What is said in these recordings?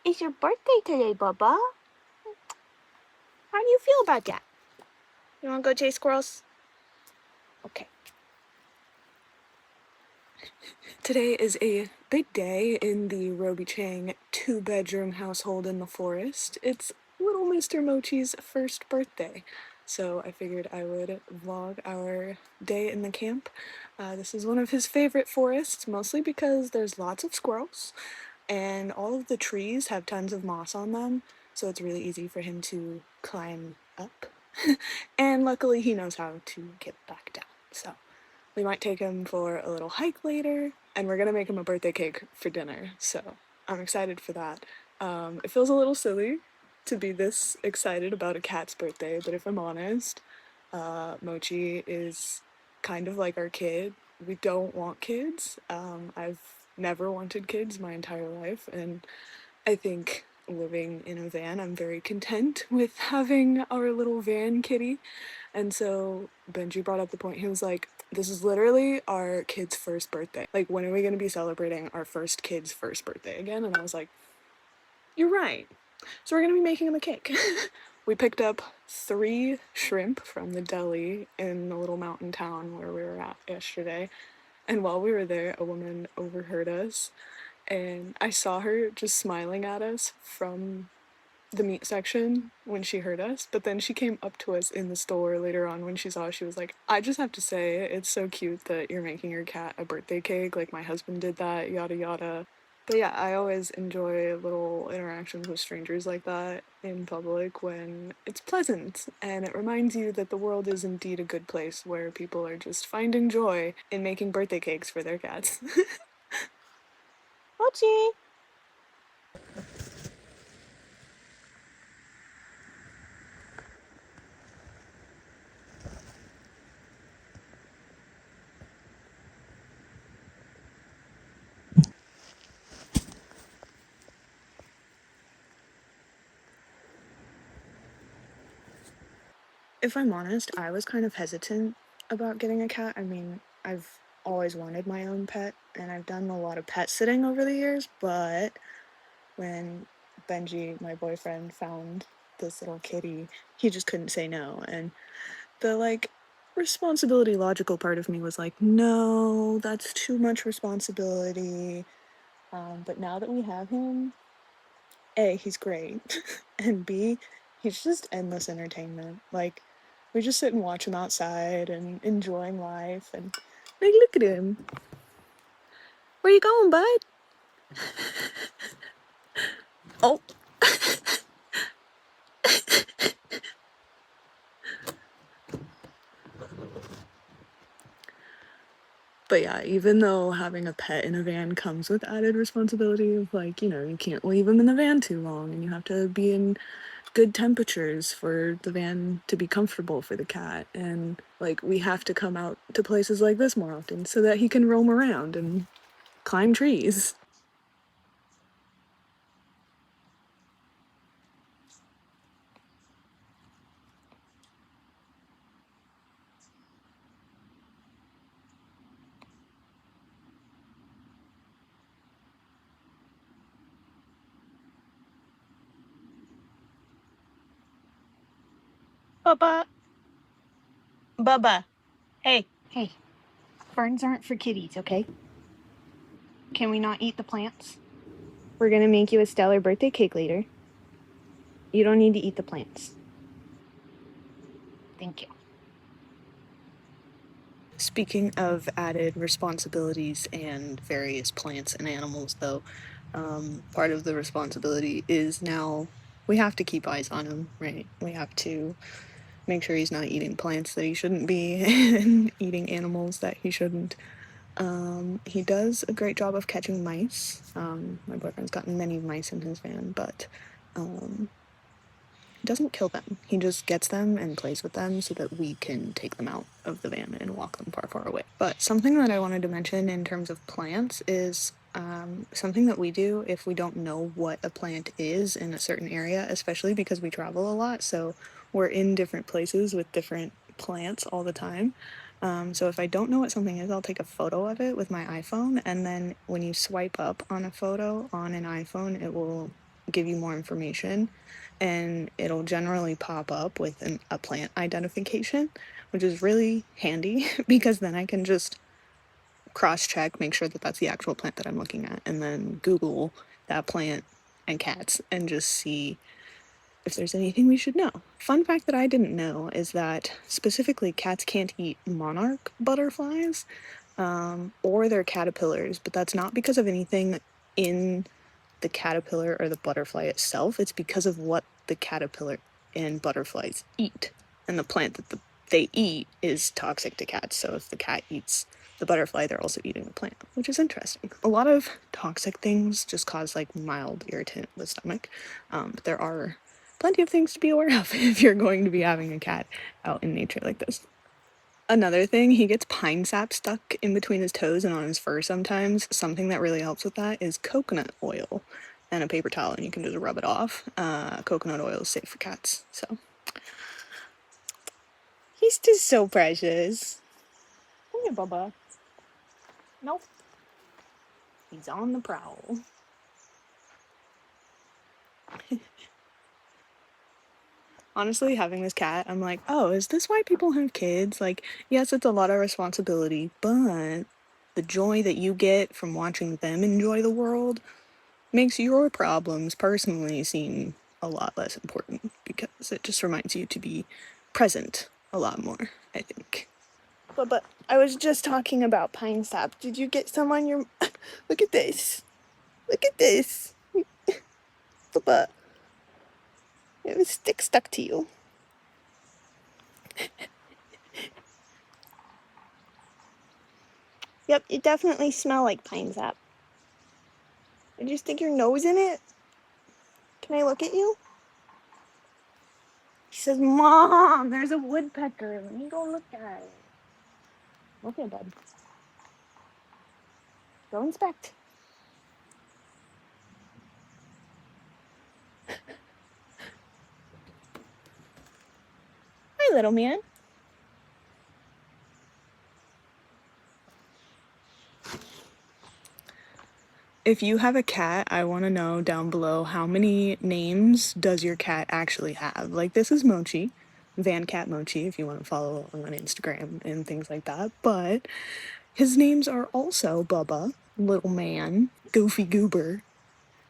It's your birthday today, Bubba. How do you feel about that? You want to go chase squirrels? Okay. Today is a big day in the Roby Chang 2-bedroom household in the forest. It's little Mr. Mochi's first birthday, so I figured I would vlog our day in the camp. This is one of his favorite forests, mostly because there's lots of squirrels, and all of the trees have tons of moss on them, so it's really easy for him to climb up. And luckily he knows how to get back down, so we might take him for a little hike later, and we're gonna make him a birthday cake for dinner, so I'm excited for that. It feels a little silly to be this excited about a cat's birthday, but if I'm honest, Mochi is kind of like our kid. We don't want kids. I've never wanted kids my entire life, and I think living in a van, I'm very content with having our little van kitty. And so Benji brought up the point, he was like, this is literally our kid's first birthday. Like, when are we gonna be celebrating our first kid's first birthday again? And I was like, you're right. So we're gonna be making him a cake. We picked up 3 shrimp from the deli in the little mountain town where we were at yesterday. And while we were there, a woman overheard us, and I saw her just smiling at us from the meat section when she heard us, but then she came up to us in the store later on when she saw us. She was like, I just have to say, it's so cute that you're making your cat a birthday cake, like my husband did that, yada yada. But yeah, I always enjoy little interactions with strangers like that in public when it's pleasant, and it reminds you that the world is indeed a good place where people are just finding joy in making birthday cakes for their cats. Mochi! If I'm honest, I was kind of hesitant about getting a cat. I mean, I've always wanted my own pet, and I've done a lot of pet sitting over the years, but when Benji, my boyfriend, found this little kitty, he just couldn't say no. And the, like, responsibility logical part of me was like, no, that's too much responsibility. But now that we have him, A, he's great, and B, he's just endless entertainment. Like, we just sit and watch him outside and enjoying life, and like, look at him. Where you going, bud? Oh. But yeah, even though having a pet in a van comes with added responsibility of, like, you know, you can't leave him in the van too long, and you have to be in good temperatures for the van to be comfortable for the cat, and like, we have to come out to places like this more often so that he can roam around and climb trees. Bubba! Bubba! Hey, hey. Ferns aren't for kitties, okay? Can we not eat the plants? We're gonna make you a stellar birthday cake later. You don't need to eat the plants. Thank you. Speaking of added responsibilities and various plants and animals, though, part of the responsibility is now we have to keep eyes on him, right? We have to make sure he's not eating plants that he shouldn't be and eating animals that he shouldn't. He does a great job of catching mice. My boyfriend's gotten many mice in his van, but he doesn't kill them. He just gets them and plays with them so that we can take them out of the van and walk them far, far away. But something that I wanted to mention in terms of plants is something that we do if we don't know what a plant is in a certain area, especially because we travel a lot. So we're in different places with different plants all the time. So if I don't know what something is, I'll take a photo of it with my iPhone, and then when you swipe up on a photo on an iPhone, it will give you more information, and it'll generally pop up with a plant identification, which is really handy because then I can just cross-check, make sure that that's the actual plant that I'm looking at, and then Google that plant and cats and just see if there's anything we should know. Fun fact that I didn't know is that specifically cats can't eat monarch butterflies or their caterpillars, but that's not because of anything in the caterpillar or the butterfly itself. It's because of what the caterpillar and butterflies eat, and the plant that they eat is toxic to cats. So if the cat eats the butterfly, they're also eating the plant, which is interesting. A lot of toxic things just cause like mild irritant in the stomach, but there are plenty of things to be aware of if you're going to be having a cat out in nature like this. Another thing, he gets pine sap stuck in between his toes and on his fur sometimes. Something that really helps with that is coconut oil and a paper towel, and you can just rub it off. Coconut oil is safe for cats, so. He's just so precious. Come here, Bubba. Nope. He's on the prowl. Honestly, having this cat, I'm like, oh, is this why people have kids? Like, yes, it's a lot of responsibility, but the joy that you get from watching them enjoy the world makes your problems personally seem a lot less important because it just reminds you to be present a lot more, I think. But I was just talking about pine sap. Did you get some on your... Look at this. Look at this. Bubba. You have a stick stuck to you. Yep, you definitely smell like pine sap. Did you stick your nose in it? Can I look at you? He says, Mom, there's a woodpecker. Let me go look at it. Okay, bud. Go inspect. Hi, little man. If you have a cat, I want to know down below how many names does your cat actually have? Like, this is Mochi, Van Cat Mochi, if you want to follow on Instagram and things like that. But his names are also Bubba, Little Man, Goofy Goober,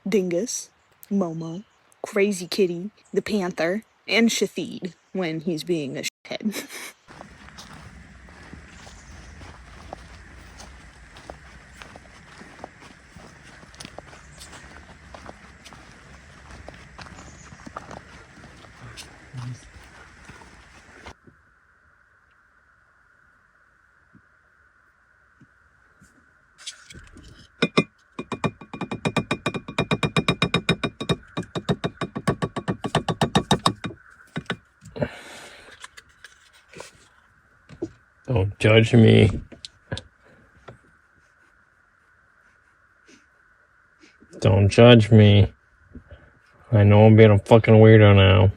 Dingus, Momo, Crazy Kitty, the Panther, and Shathid when he's being a shithead. Don't judge me. Don't judge me. I know I'm being a fucking weirdo now.